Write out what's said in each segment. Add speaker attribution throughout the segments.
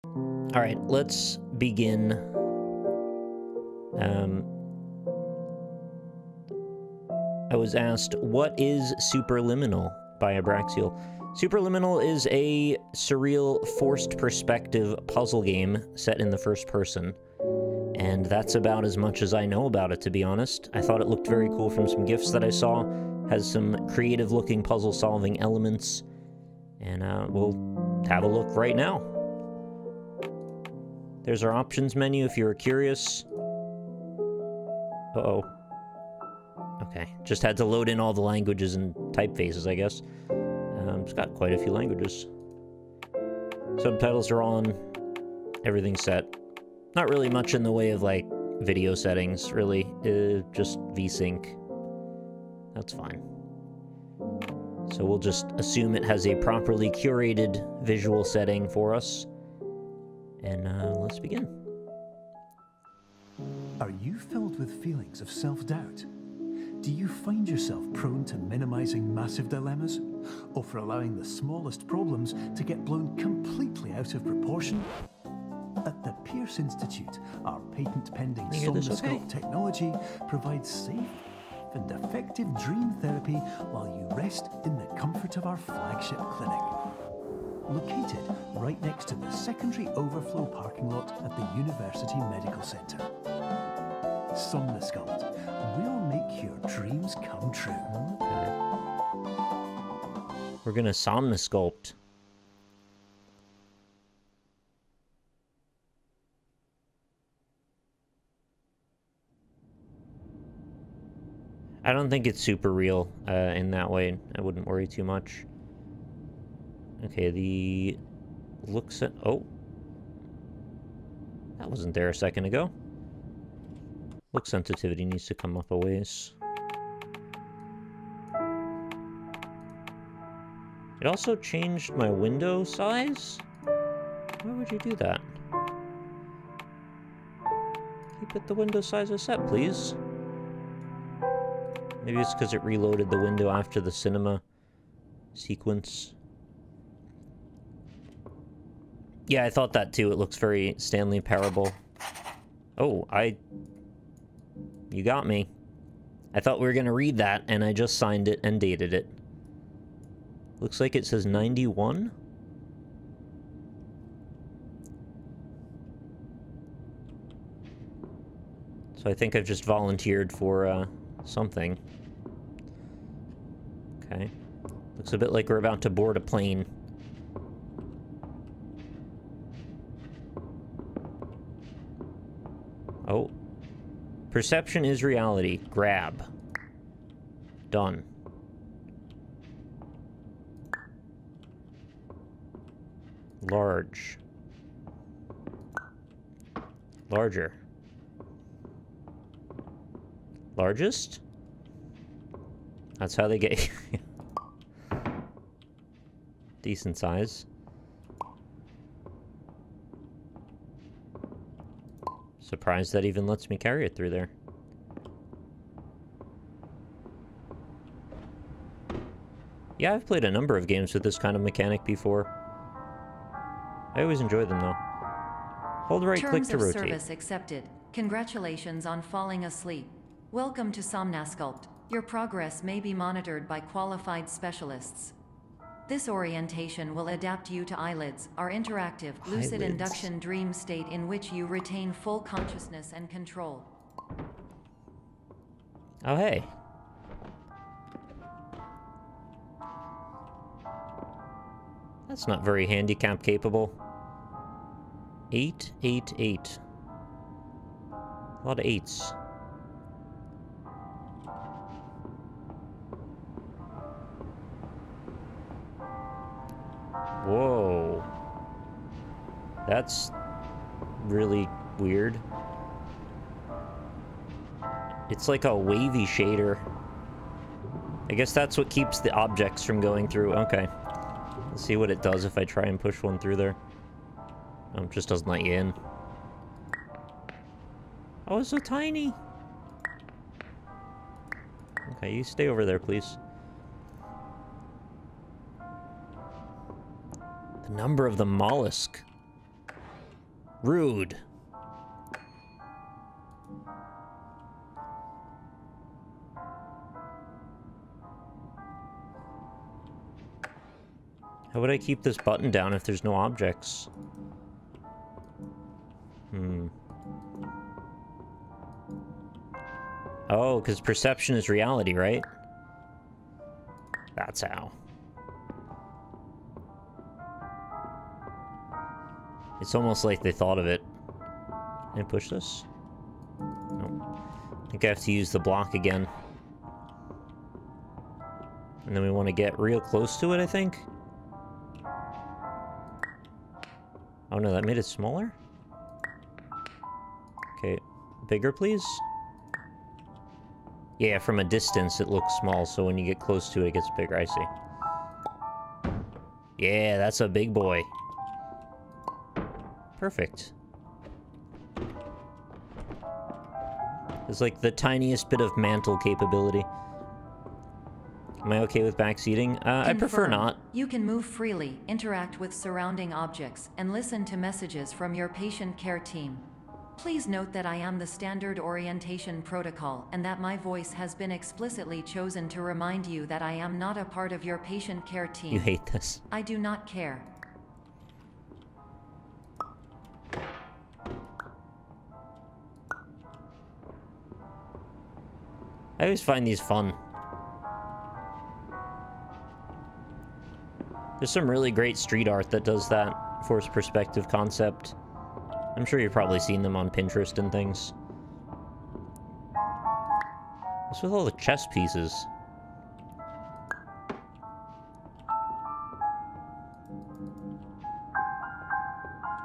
Speaker 1: All right, let's begin. I was asked, what is Superliminal by Abraxial? Superliminal is a surreal, forced perspective puzzle game set in the first person. And that's about as much as I know about it, to be honest. I thought it looked very cool from some GIFs that I saw. Has some creative-looking puzzle-solving elements. And we'll have a look right now. There's our options menu if you're curious. Uh-oh. Okay, just had to load in all the languages and typefaces, I guess. It's got quite a few languages. Subtitles are on. Everything's set. Not really much in the way of, like, video settings, really. Just VSync. That's fine. So we'll just assume it has a properly curated visual setting for us. And let's begin.
Speaker 2: Are you filled with feelings of self-doubt? Do you find yourself prone to minimizing massive dilemmas? Or for allowing the smallest problems to get blown completely out of proportion? At the Pierce Institute, our patent-pending Somnasculpt technology provides safe and effective dream therapy while you rest in the comfort of our flagship clinic. Located right next to the secondary overflow parking lot at the University Medical Center. Somnasculpt, we'll make your dreams come true.
Speaker 1: Okay. We're gonna Somnasculpt. I don't think it's super real in that way. I wouldn't worry too much. Okay, the looks at... Oh. That wasn't there a second ago. Look sensitivity needs to come up a ways. It also changed my window size? Why would you do that? Keep it the window size I set, please. Maybe it's because it reloaded the window after the cinema sequence. Yeah, I thought that too. It looks very Stanley Parable. Oh, you got me. I thought we were going to read that, and I just signed it and dated it. Looks like it says 91. So I think I've just volunteered for something. Okay. Looks a bit like we're about to board a plane. Oh. Perception is reality. Grab. Done. Large. Larger. Largest? That's how they get decent size. Surprised that even lets me carry it through there. Yeah, I've played a number of games with this kind of mechanic before. I always enjoy them, though. Hold right click to rotate.
Speaker 3: Terms of service accepted. Congratulations on falling asleep. Welcome to Somnasculpt. Your progress may be monitored by qualified specialists. This orientation will adapt you to eyelids, our interactive, lucid induction dream state in which you retain full consciousness and control.
Speaker 1: Oh, hey. That's not very handicap capable. 888. A lot of 8s. Whoa. That's really weird. It's like a wavy shader. I guess that's what keeps the objects from going through. Okay. Let's see what it does if I try and push one through there. Oh, it just doesn't let you in. Oh, it's so tiny. Okay, you stay over there, please. The number of the mollusk. Rude. How would I keep this button down if there's no objects? Oh, because perception is reality, right? That's how. It's almost like they thought of it. Can I push this? No. I think I have to use the block again. And then we want to get real close to it, I think. Oh no, that made it smaller? Okay, bigger please? Yeah, from a distance it looks small, so when you get close to it, it gets bigger, I see. Yeah, that's a big boy. Perfect. It's like the tiniest bit of mantle capability. Am I okay with backseating? I prefer not.
Speaker 3: You can move freely, interact with surrounding objects, and listen to messages from your patient care team. Please note that I am the standard orientation protocol and that my voice has been explicitly chosen to remind you that I am not a part of your patient care team.
Speaker 1: You hate this.
Speaker 3: I do not care.
Speaker 1: I always find these fun. There's some really great street art that does that forced perspective concept. I'm sure you've probably seen them on Pinterest and things. What's with all the chess pieces?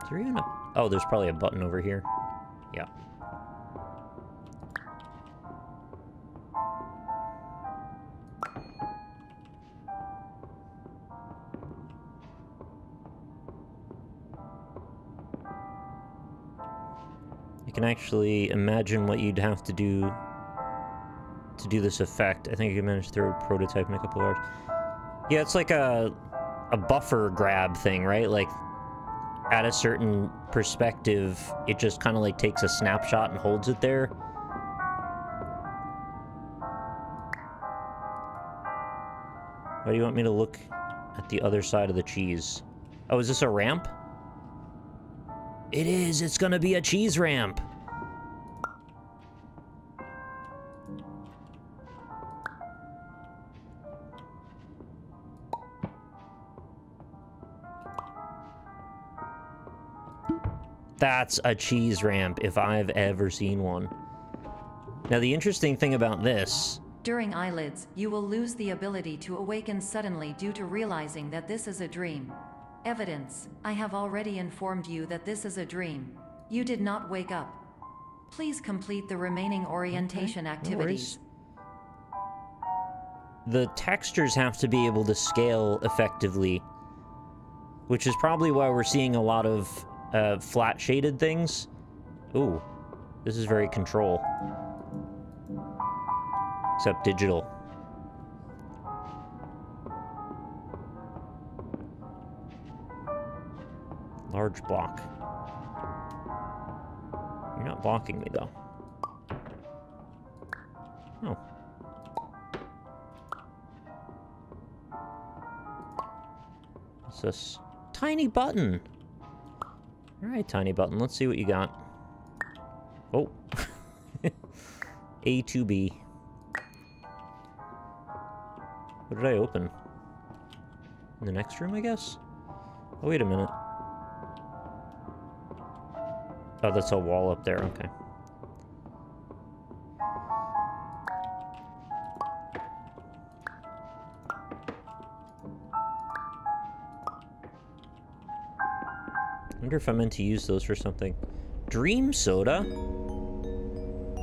Speaker 1: Is there even a... Oh, there's probably a button over here. Yeah. I can actually imagine what you'd have to do this effect. I think I can manage to throw a prototype in a couple of hours. Yeah, it's like a buffer grab thing, right? Like, at a certain perspective, it just kind of like takes a snapshot and holds it there. Why do you want me to look at the other side of the cheese? Oh, is this a ramp? It is! It's gonna be a cheese ramp! That's a cheese ramp, if I've ever seen one. Now, the interesting thing about this...
Speaker 3: During eyelids, you will lose the ability to awaken suddenly due to realizing that this is a dream. Evidence: I have already informed you that this is a dream. You did not wake up. Please complete the remaining orientation activities.
Speaker 1: The textures have to be able to scale effectively, which is probably why we're seeing a lot of flat shaded things. Ooh, this is very control. Except digital. Large block. You're not blocking me, though. Oh. What's this? Tiny button! Alright, tiny button. Let's see what you got. Oh. A to B. What did I open? In the next room, I guess? Oh, wait a minute. Oh, that's a wall up there, okay. I wonder if I meant to use those for something. Dream soda?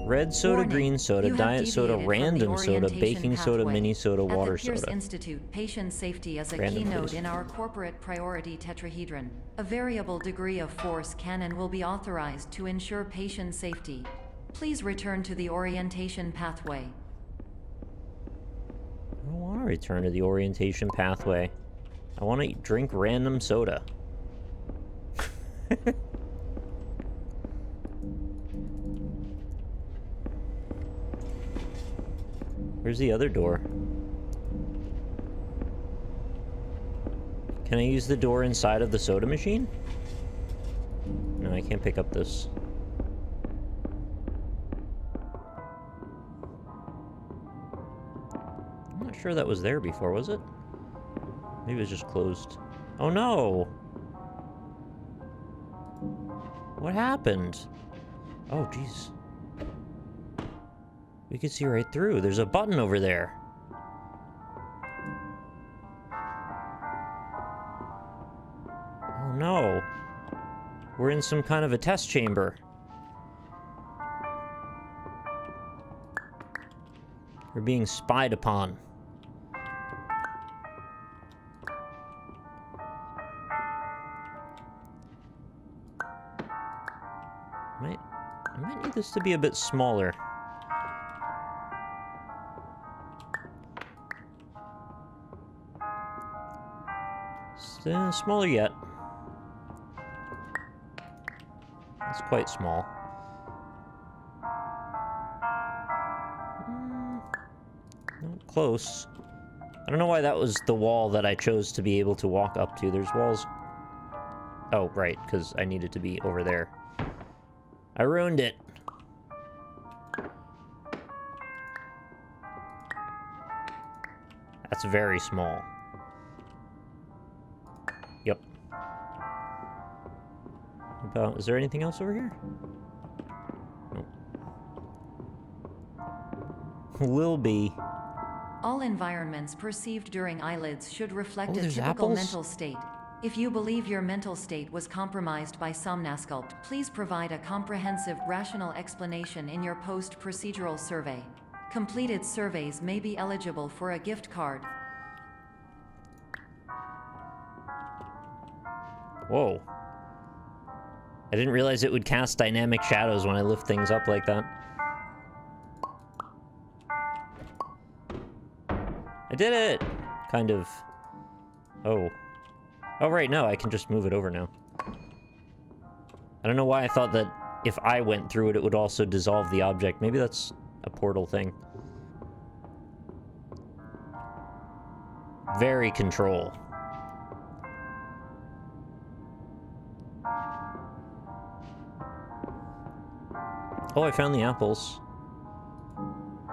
Speaker 1: Red soda,
Speaker 3: Warning.
Speaker 1: green soda, diet soda,
Speaker 3: Deviated from
Speaker 1: random
Speaker 3: the
Speaker 1: soda,
Speaker 3: orientation
Speaker 1: baking soda,
Speaker 3: pathway.
Speaker 1: mini soda, water
Speaker 3: At the Pierce
Speaker 1: soda.
Speaker 3: Institute, patient safety is a
Speaker 1: Random,
Speaker 3: keynote
Speaker 1: please.
Speaker 3: in our corporate priority tetrahedron. A variable degree of force can and will be authorized to ensure patient safety. Please return to the orientation pathway.
Speaker 1: I don't want to return to the orientation pathway. I want to drink random soda. Where's the other door? Can I use the door inside of the soda machine? No, I can't pick up this. I'm not sure that was there before, was it? Maybe it was just closed. Oh no! What happened? Oh, jeez. We can see right through. There's a button over there. Oh no. We're in some kind of a test chamber. We're being spied upon. I might need this to be a bit smaller. Smaller yet. It's quite small. Not close. I don't know why that was the wall that I chose to be able to walk up to. There's walls... Oh, right, because I needed to be over there. I ruined it. That's very small. Yep. Is there anything else over here? Nope. Will be.
Speaker 3: All environments perceived during eyelids should reflect a
Speaker 1: there's
Speaker 3: typical
Speaker 1: apples?
Speaker 3: mental state. If you believe your mental state was compromised by Somnasculpt, please provide a comprehensive, rational explanation in your post-procedural survey. Completed surveys may be eligible for a gift card.
Speaker 1: Whoa. I didn't realize it would cast dynamic shadows when I lift things up like that. I did it! Kind of. Oh. Oh, right, no, I can just move it over now. I don't know why I thought that if I went through it, it would also dissolve the object. Maybe that's a portal thing. Very control. Oh, I found the apples.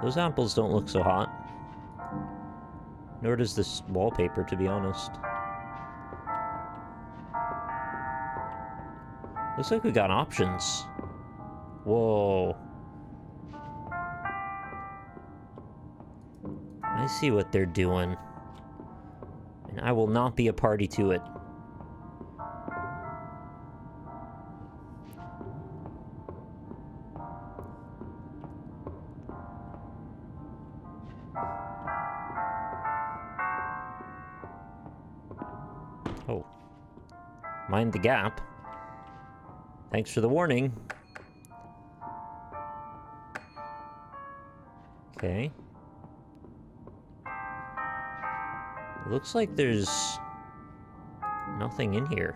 Speaker 1: Those apples don't look so hot. Nor does this wallpaper, to be honest. Looks like we got options. Whoa. I see what they're doing. And I will not be a party to it. Oh. Mind the gap. Thanks for the warning. Okay. Looks like there's nothing in here.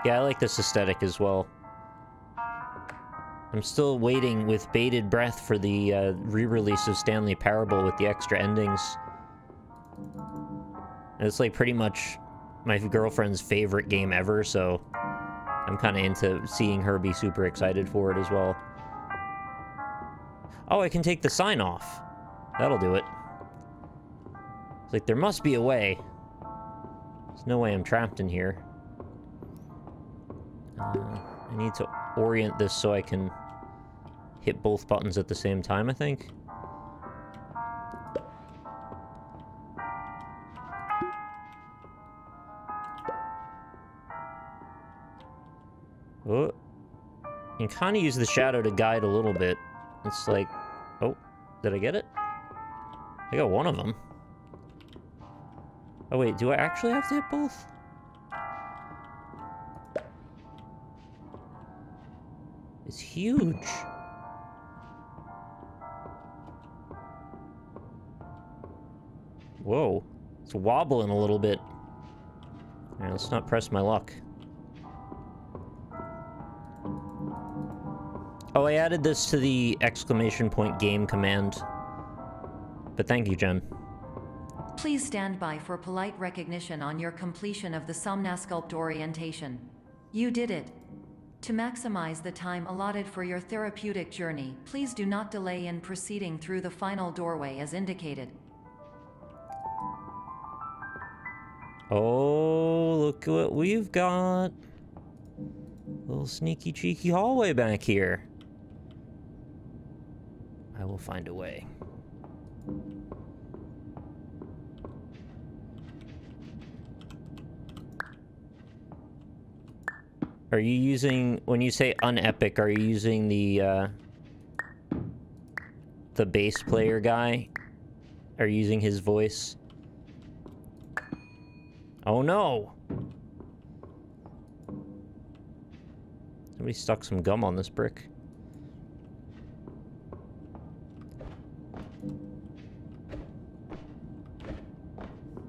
Speaker 1: Yeah, I like this aesthetic as well. I'm still waiting with bated breath for the re-release of Stanley Parable with the extra endings. And it's like pretty much my girlfriend's favorite game ever, so I'm kind of into seeing her be super excited for it as well. Oh, I can take the sign off. That'll do it. It's like, there must be a way. There's no way I'm trapped in here. I need to orient this so I can hit both buttons at the same time, I think. Oh. You can kind of use the shadow to guide a little bit. It's like... Oh, did I get it? I got one of them. Oh wait, do I actually have to hit both? is huge. Whoa. It's wobbling a little bit. Alright, let's not press my luck. Oh, I added this to the exclamation point game command. But thank you, Jen.
Speaker 3: Please stand by for polite recognition on your completion of the Somnasculpt orientation. You did it. To maximize the time allotted for your therapeutic journey, please do not delay in proceeding through the final doorway as indicated.
Speaker 1: Oh, look what we've got. Little sneaky cheeky hallway back here. I will find a way. Are you using, when you say unepic, are you using the bass player guy? Are you using his voice? Oh no! Somebody stuck some gum on this brick.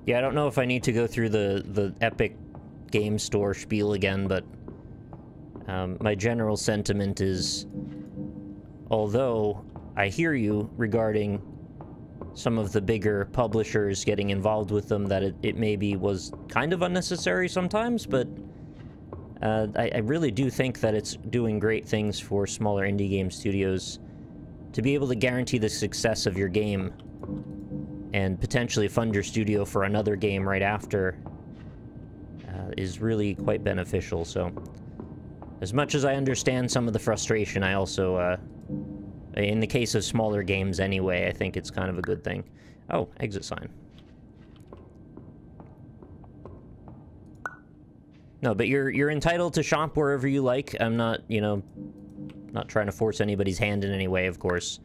Speaker 1: Yeah, I don't know if I need to go through the Epic Game Store spiel again, but my general sentiment is, although I hear you regarding some of the bigger publishers getting involved with them, that it maybe was kind of unnecessary sometimes, but I really do think that it's doing great things for smaller indie game studios to be able to guarantee the success of your game and potentially fund your studio for another game right after is really quite beneficial. So as much as I understand some of the frustration, I also, in the case of smaller games anyway, I think it's kind of a good thing. Oh, exit sign. No, but you're entitled to shop wherever you like. I'm not, you know, not trying to force anybody's hand in any way, of course.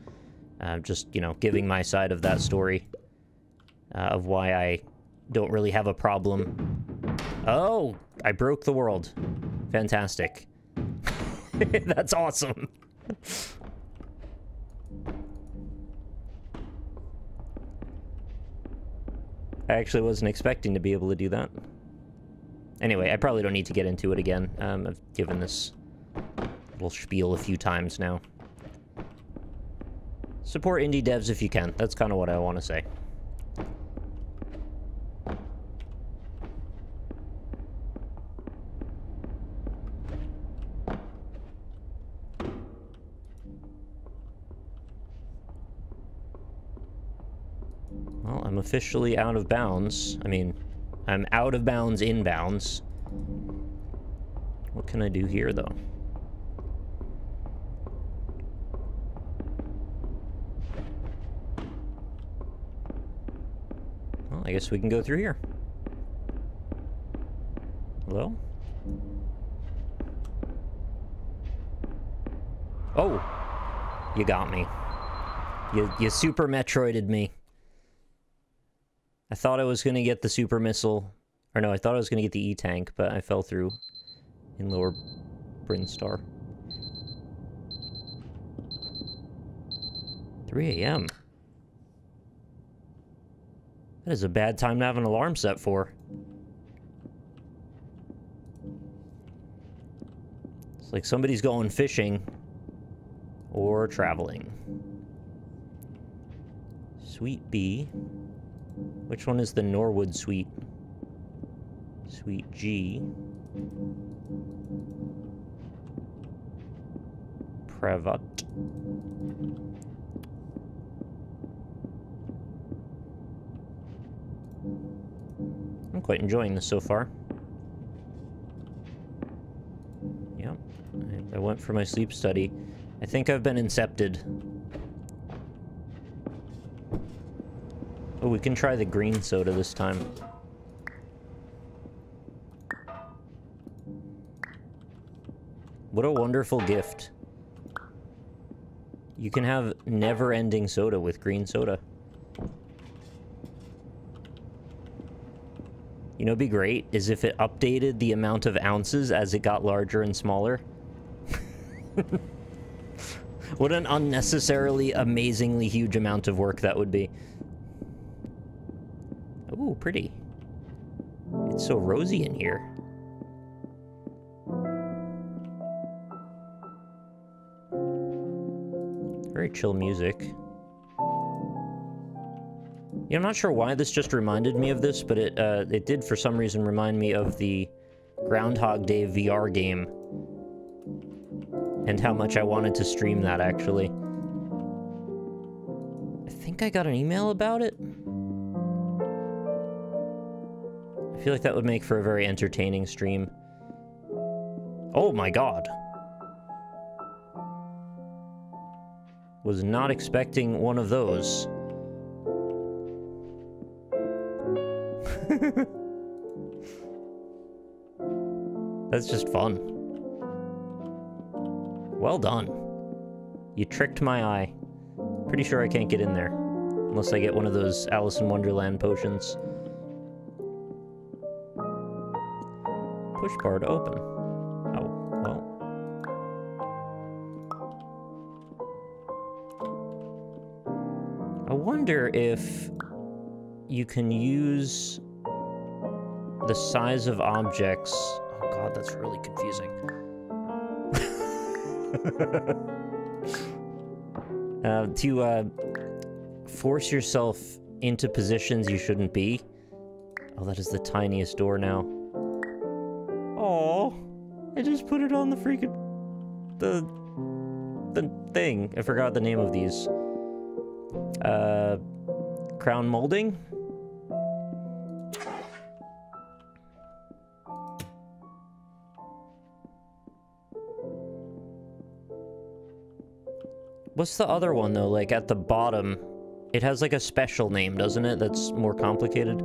Speaker 1: Just, you know, giving my side of that story of why I don't really have a problem. Oh, I broke the world. Fantastic. That's awesome. I actually wasn't expecting to be able to do that. Anyway, I probably don't need to get into it again. I've given this little spiel a few times now. Support indie devs if you can. That's kind of what I want to say. Well, I'm officially out of bounds. I mean, I'm out of bounds in bounds. What can I do here, though? Well, I guess we can go through here. Hello? Oh! You got me. You Super Metroided me. I thought I was going to get the super missile. Or no, I thought I was going to get the E-tank, but I fell through in Lower Brinstar. 3 a.m. That is a bad time to have an alarm set for. It's like somebody's going fishing or traveling. Suite B. Which one is the Norwood suite? Suite G. Pravat. I'm quite enjoying this so far. Yep. I went for my sleep study. I think I've been incepted. Oh, we can try the green soda this time. What a wonderful gift. You can have never-ending soda with green soda. You know what'd be great is if it updated the amount of ounces as it got larger and smaller. What an unnecessarily, amazingly huge amount of work that would be. Ooh, pretty. It's so rosy in here. Very chill music. Yeah, I'm not sure why this just reminded me of this, but it did for some reason remind me of the Groundhog Day VR game. And how much I wanted to stream that, actually. I think I got an email about it. I feel like that would make for a very entertaining stream. Oh my god. Was not expecting one of those. That's just fun. Well done. You tricked my eye. Pretty sure I can't get in there. Unless I get one of those Alice in Wonderland potions. Push bar to open. Oh, well. I wonder if you can use the size of objects. Oh god, that's really confusing. To force yourself into positions you shouldn't be. Oh, that is the tiniest door now. Oh, I just put it on the freaking the thing. I forgot the name of these. Crown molding? What's the other one, though? Like, at the bottom, it has, like, a special name, doesn't it? That's more complicated.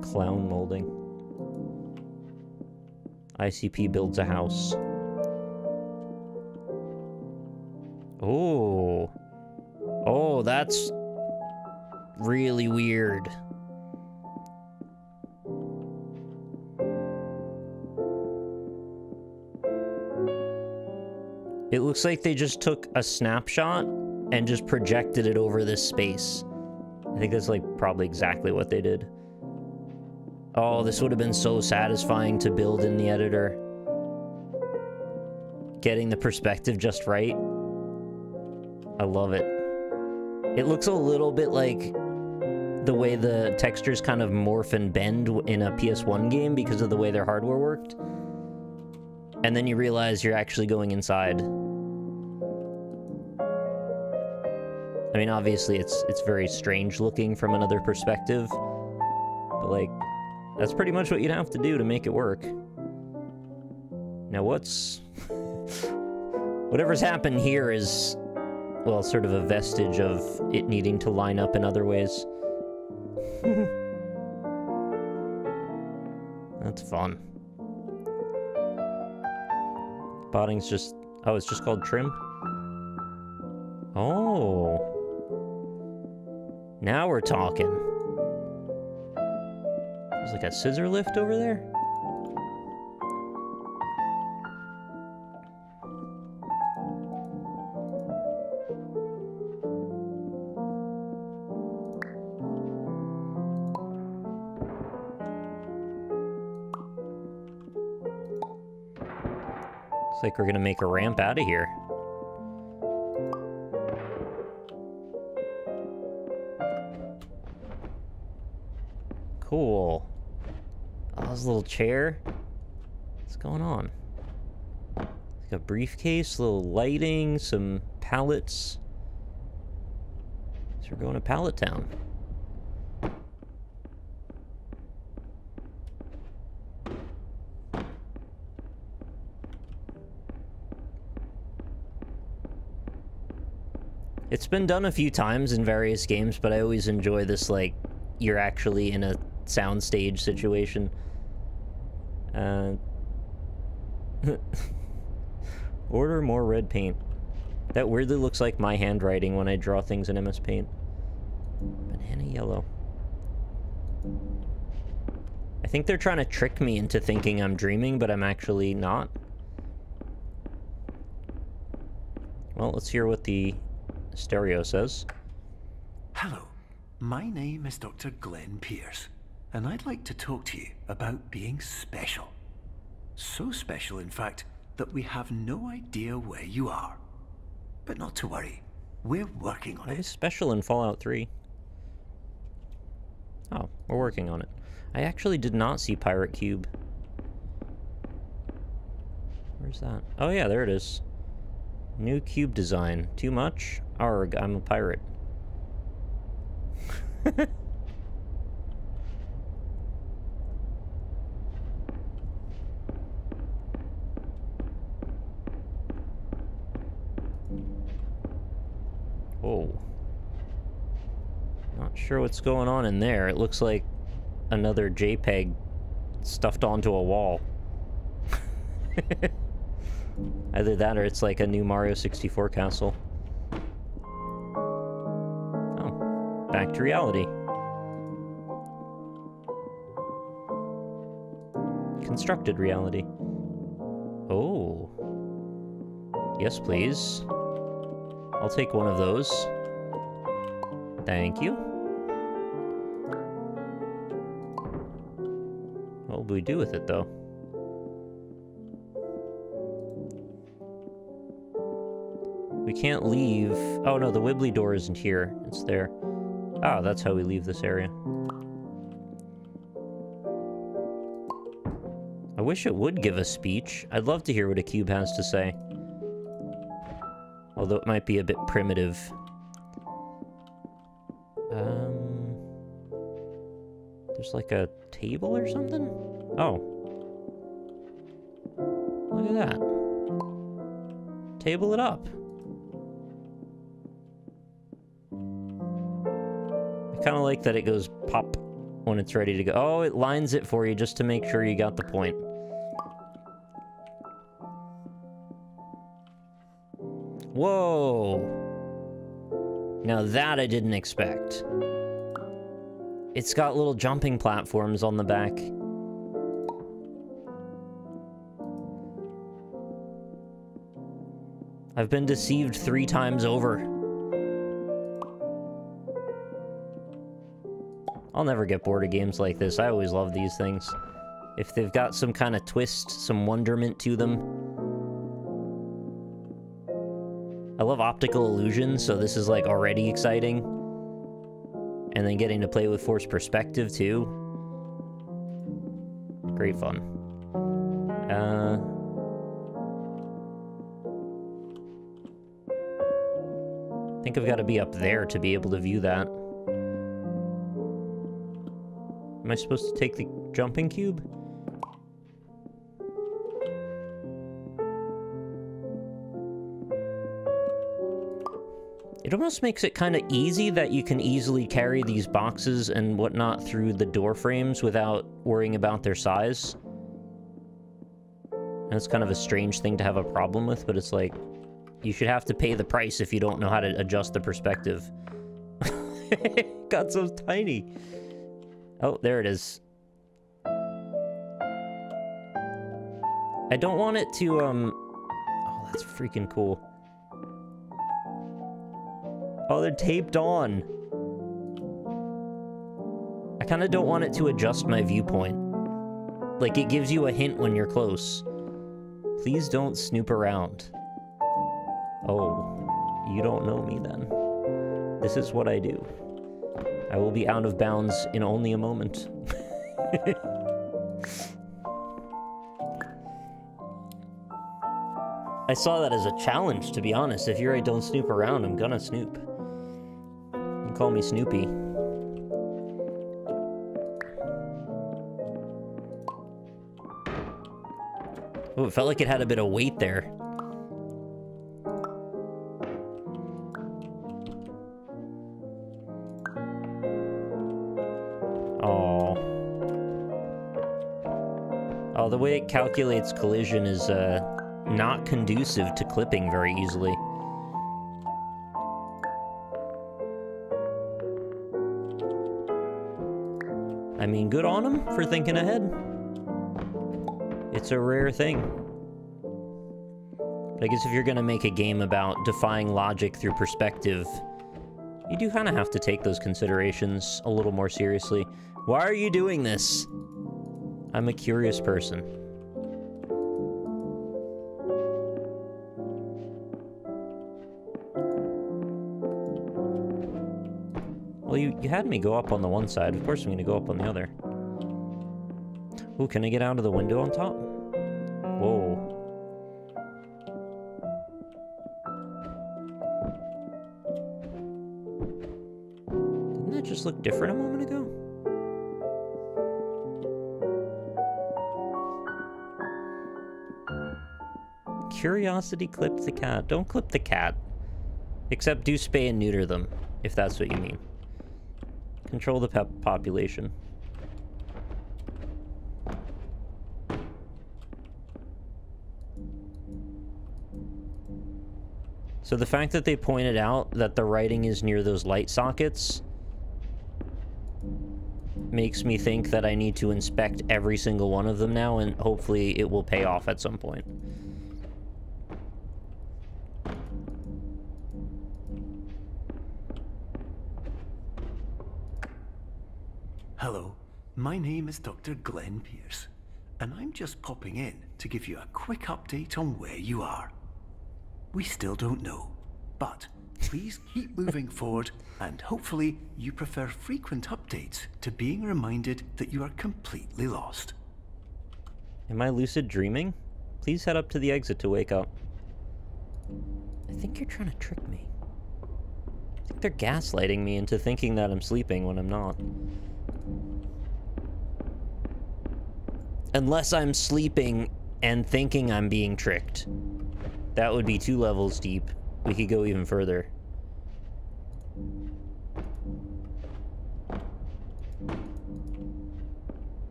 Speaker 1: Clown molding. ICP builds a house. Oh. Oh, that's really weird. It looks like they just took a snapshot and just projected it over this space. I think that's, like, probably exactly what they did. Oh, this would have been so satisfying to build in the editor. Getting the perspective just right. I love it. It looks a little bit like the way the textures kind of morph and bend in a PS1 game because of the way their hardware worked. And then you realize you're actually going inside. I mean, obviously it's very strange looking from another perspective. But, like, that's pretty much what you'd have to do to make it work. Now what's... Whatever's happened here is, well, sort of a vestige of it needing to line up in other ways. That's fun. Botting's just... Oh, it's just called trim? Oh. Now we're talking. There's like a scissor lift over there? Looks like we're gonna make a ramp out of here. Cool. Oh, this little chair. What's going on? Like a briefcase, little lighting, some pallets. So we're going to Pallet Town. It's been done a few times in various games, but I always enjoy this, like, you're actually in a soundstage situation. Order more red paint. That weirdly looks like my handwriting when I draw things in MS Paint. Banana yellow. I think they're trying to trick me into thinking I'm dreaming, but I'm actually not. Well, Well, let's hear what the stereo says.
Speaker 2: Hello, my name is Dr. Glenn Pierce, and I'd like to talk to you about being special. So special, in fact, that we have no idea where you are. But not to worry, we're working on
Speaker 1: What is
Speaker 2: it.
Speaker 1: special in Fallout 3? Oh, we're working on it. I actually did not see Pirate Cube. Where's that? Oh yeah, there it is. New cube design. Too much? Arg, I'm a pirate. Oh. Not sure what's going on in there. It looks like another JPEG stuffed onto a wall. Either that or it's like a new Mario 64 castle. Oh. Back to reality. Constructed reality. Oh. Yes, please. I'll take one of those. Thank you. What will we do with it, though? We can't leave... Oh, no, the Wibbly door isn't here. It's there. Ah, that's how we leave this area. I wish it would give a speech. I'd love to hear what a cube has to say. Although it might be a bit primitive. There's like a table or something? Oh. Look at that. Table it up. I kind of like that it goes pop when it's ready to go. Oh, it lines it for you just to make sure you got the point. Whoa. Now that I didn't expect. It's got little jumping platforms on the back. I've been deceived 3 times over. I'll never get bored of games like this. I always love these things. If they've got some kind of twist, some wonderment to them. I love optical illusions, so this is like already exciting. And then getting to play with forced perspective too. Great fun. I think I've got to be up there to be able to view that. Am I supposed to take the jumping cube? It almost makes it kind of easy that you can easily carry these boxes and whatnot through the door frames without worrying about their size. And it's kind of a strange thing to have a problem with, but it's like, you should have to pay the price if you don't know how to adjust the perspective. It got so tiny. Oh, there it is. I don't want it to, Oh, that's freaking cool. Oh, they're taped on. I kind of don't want it to adjust my viewpoint. Like, it gives you a hint when you're close. Please don't snoop around. Oh, you don't know me then. This is what I do. I will be out of bounds in only a moment. I saw that as a challenge, to be honest. If you're right, don't snoop around, I'm gonna snoop. You can call me Snoopy. Oh, it felt like it had a bit of weight there. Oh. Oh, the way it calculates collision is, not conducive to clipping very easily. I mean, good on him for thinking ahead. It's a rare thing. But I guess if you're gonna make a game about defying logic through perspective, you do kind of have to take those considerations a little more seriously. Why are you doing this? I'm a curious person. Well, you had me go up on the one side. Of course I'm going to go up on the other. Ooh, can I get out of the window on top? Whoa. Didn't that just look different a moment ago? Curiosity clipped the cat. Don't clip the cat. Except do spay and neuter them, if that's what you mean. Control the population. So the fact that they pointed out that the writing is near those light sockets makes me think that I need to inspect every single one of them now, and hopefully it will pay off at some point.
Speaker 2: Hello, my name is Dr. Glenn Pierce, and I'm just popping in to give you a quick update on where you are. We still don't know, but please keep moving forward, and hopefully you prefer frequent updates to being reminded that you are completely lost.
Speaker 1: Am I lucid dreaming? Please head up to the exit to wake up. I think you're trying to trick me. I think they're gaslighting me into thinking that I'm sleeping when I'm not. Unless I'm sleeping and thinking I'm being tricked. That would be 2 levels deep. We could go even further.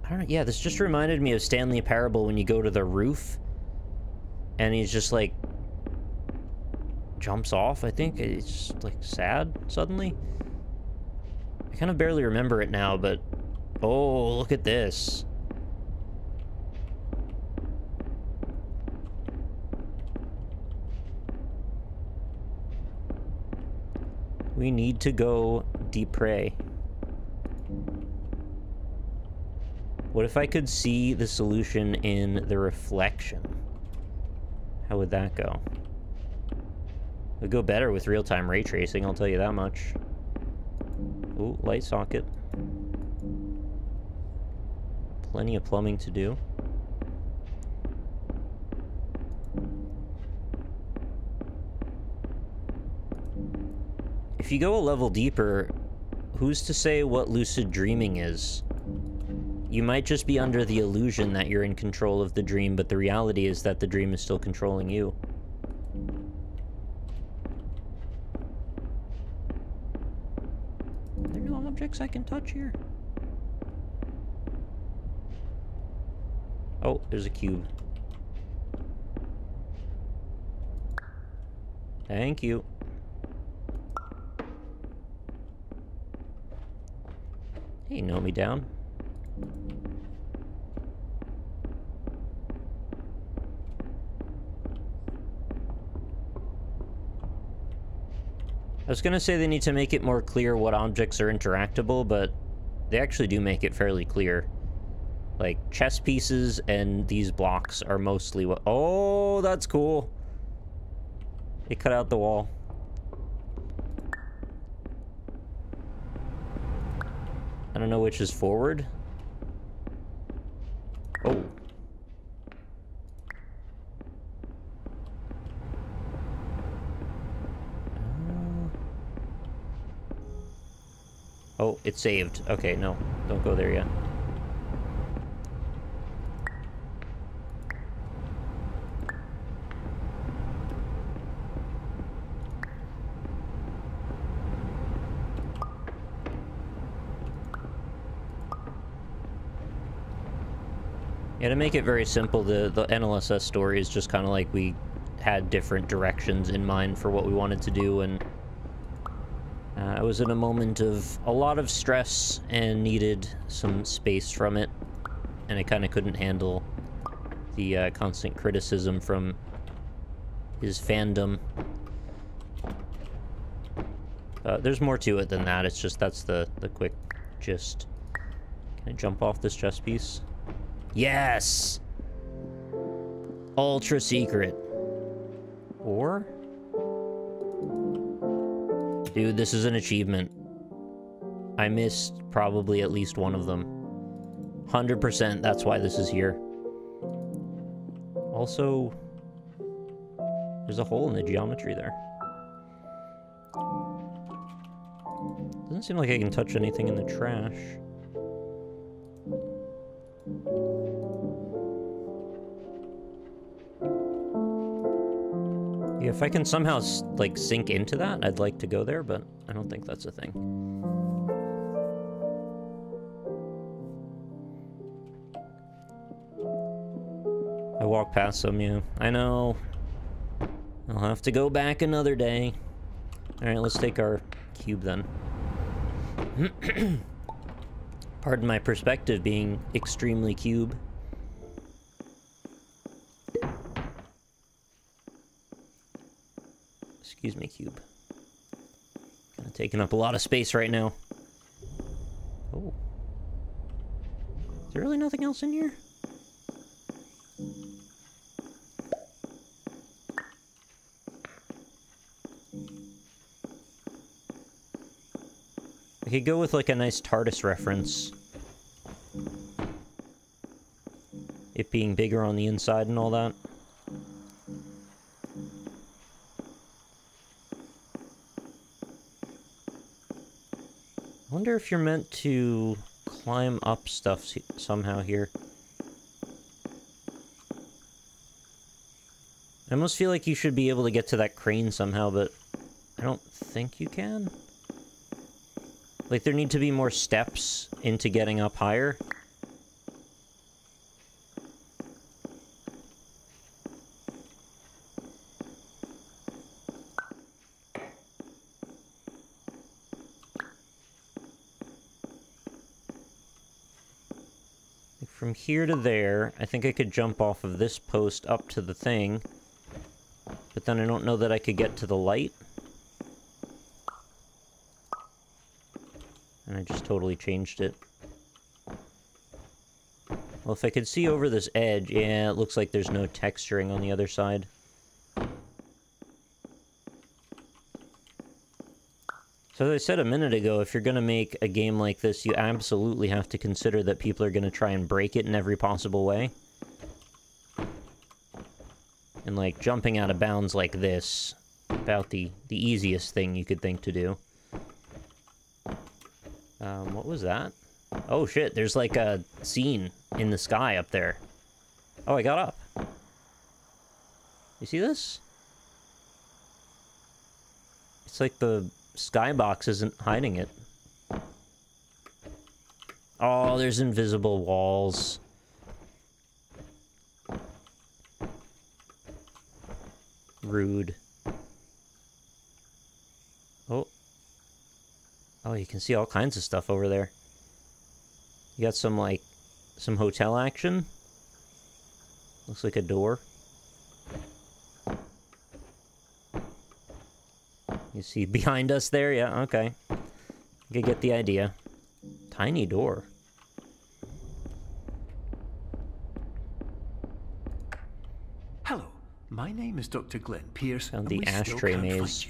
Speaker 1: I don't know. Yeah, this just reminded me of Stanley Parable when you go to the roof and he's just like jumps off. I think it's just like sad suddenly. I kind of barely remember it now, but oh, look at this. We need to go deep prey. What if I could see the solution in the reflection? How would that go? It would go better with real-time ray tracing, I'll tell you that much. Ooh, light socket. Plenty of plumbing to do. If you go a level deeper, who's to say what lucid dreaming is? You might just be under the illusion that you're in control of the dream, but the reality is that the dream is still controlling you. Are there no objects I can touch here? Oh, there's a cube. Thank you. Hey, know me down. I was gonna say they need to make it more clear what objects are interactable, but they actually do make it fairly clear. Like, chess pieces and these blocks are mostly what... Oh, that's cool! They cut out the wall. I don't know which is forward. Oh. Oh, it's saved. Okay, no. Don't go there yet. Yeah, to make it very simple, the NLSS story is just kind of like we had different directions in mind for what we wanted to do, and I was in a moment of a lot of stress and needed some space from it. and it kind of couldn't handle the constant criticism from his fandom. There's more to it than that. It's just that's the quick gist. Can I jump off this chest piece? Yes! Ultra secret. Or? Dude, this is an achievement. I missed probably at least one of them. 100% that's why this is here. Also, there's a hole in the geometry there. Doesn't seem like I can touch anything in the trash. Yeah, if I can somehow, like, sink into that, I'd like to go there, but I don't think that's a thing. I walk past some, yeah. I know. I'll have to go back another day. Alright, let's take our cube then. Pardon my perspective being extremely cube. Excuse me, cube. Kind of taking up a lot of space right now. Oh. Is there really nothing else in here? I could go with like a nice TARDIS reference. It being bigger on the inside and all that. I wonder if you're meant to climb up stuff somehow here. I almost feel like you should be able to get to that crane somehow, but I don't think you can. Like, there need to be more steps into getting up higher. Like from here to there, I think I could jump off of this post up to the thing. But then I don't know that I could get to the light. And I just totally changed it. Well, if I could see over this edge, yeah, it looks like there's no texturing on the other side. So as I said a minute ago, if you're going to make a game like this, you absolutely have to consider that people are going to try and break it in every possible way. And, like, jumping out of bounds like this, about the easiest thing you could think to do. What was that? Oh shit, there's like a scene in the sky up there. Oh, I got up. You see this? It's like the skybox isn't hiding it. Oh, there's invisible walls. Rude. Oh. Oh, you can see all kinds of stuff over there. You got some, like, some hotel action. Looks like a door. You see behind us there? Yeah, okay. You get the idea. Tiny door.
Speaker 2: Hello, my name is Dr. Pierce.
Speaker 1: Found the ashtray maze.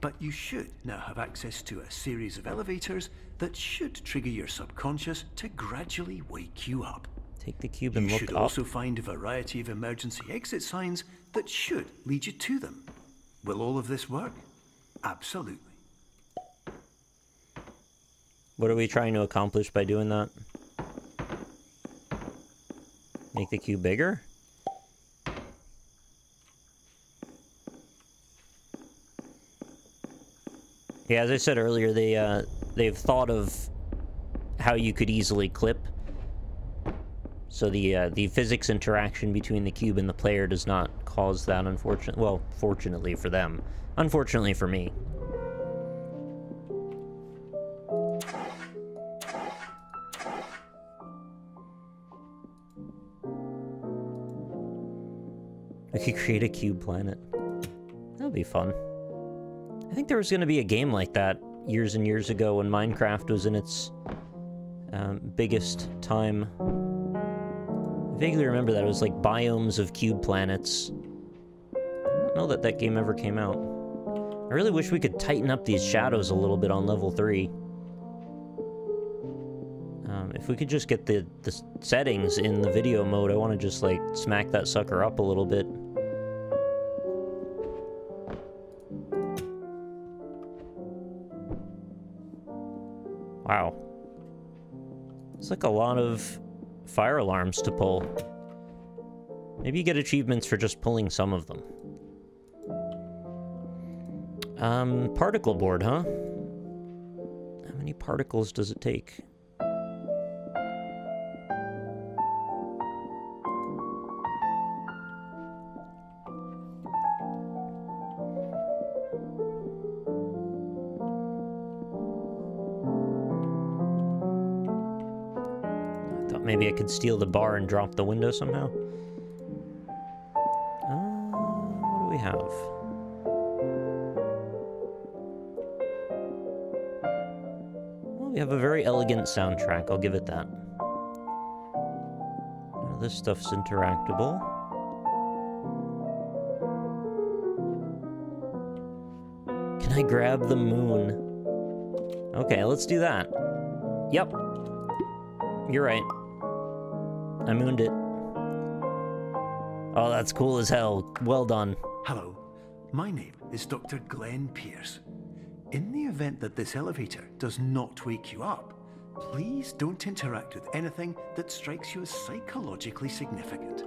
Speaker 2: But you should now have access to a series of elevators that should trigger your subconscious to gradually wake you up.
Speaker 1: Take the cube and look up.
Speaker 2: You should also find a variety of emergency exit signs that should lead you to them. Will all of this work? Absolutely.
Speaker 1: What are we trying to accomplish by doing that? Make the cube bigger? Yeah, as I said earlier, they've thought of how you could easily clip. So the physics interaction between the cube and the player does not cause that, unfortunately. Well, fortunately for them. Unfortunately for me. We could create a cube planet. That would be fun. I think there was going to be a game like that years and years ago when Minecraft was in its biggest time. I vaguely remember that. It was like biomes of cube planets. I don't know that that game ever came out. I really wish we could tighten up these shadows a little bit on level 3. If we could just get the settings in the video mode, I want to just, like, smack that sucker up a little bit. Wow. It's like a lot of fire alarms to pull. Maybe you get achievements for just pulling some of them. Particle board, huh? How many particles does it take? Maybe I could steal the bar and drop the window somehow. What do we have? Well, we have a very elegant soundtrack, I'll give it that. Well, this stuff's interactable. Can I grab the moon? Okay, let's do that. Yep. You're right. I mooned it. Oh, that's cool as hell. Well done.
Speaker 2: Hello, my name is Dr. Glenn Pierce. In the event that this elevator does not wake you up, please don't interact with anything that strikes you as psychologically significant,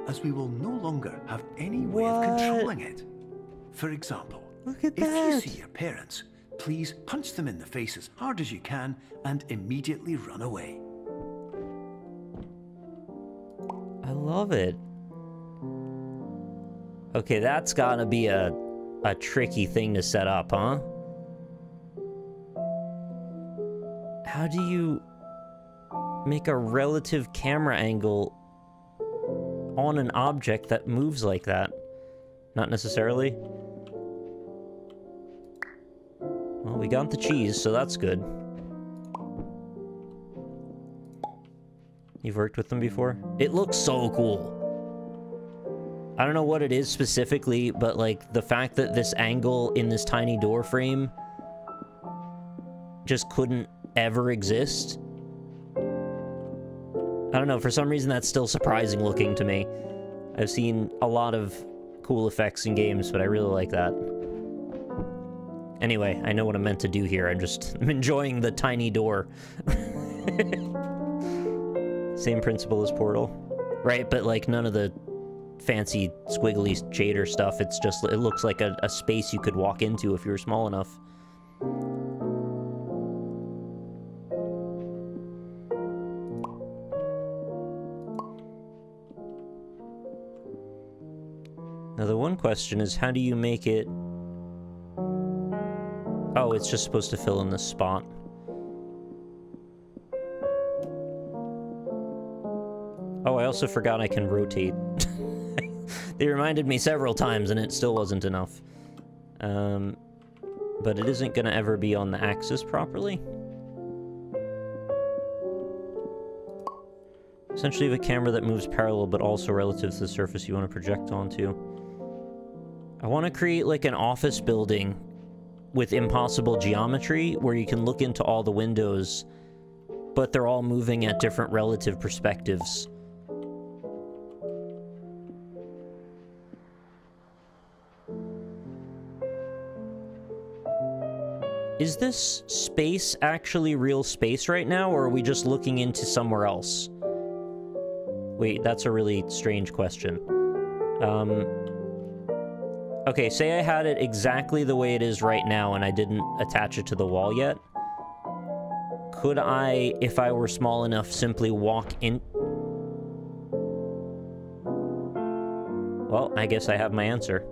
Speaker 2: as we will no longer have any way of controlling it. For example,
Speaker 1: Look at
Speaker 2: if
Speaker 1: that.
Speaker 2: you see your parents, please punch them in the face as hard as you can and immediately run away.
Speaker 1: I love it. Okay, that's gotta be a tricky thing to set up, huh? How do you make a relative camera angle on an object that moves like that? Not necessarily. Well, we got the cheese, so that's good. You've worked with them before? It looks so cool. I don't know what it is specifically, but like the fact that this angle in this tiny door frame just couldn't ever exist. I don't know, for some reason that's still surprising looking to me. I've seen a lot of cool effects in games, but I really like that. Anyway, I know what I'm meant to do here. I'm enjoying the tiny door. Same principle as Portal. Right, but like none of the fancy squiggly shader stuff. It's just, it looks like a space you could walk into if you were small enough. Now the one question is, how do you make it... Oh, it's just supposed to fill in this spot. Oh, I also forgot I can rotate. They reminded me several times and it still wasn't enough. But it isn't gonna ever be on the axis properly. Essentially, you have a camera that moves parallel but also relative to the surface you want to project onto. I want to create like an office building with impossible geometry where you can look into all the windows, but they're all moving at different relative perspectives. Is this space actually real space right now, or are we just looking into somewhere else? Wait, that's a really strange question. Okay, say I had it exactly the way it is right now and I didn't attach it to the wall yet. Could I, if I were small enough, simply walk in? Well, I guess I have my answer.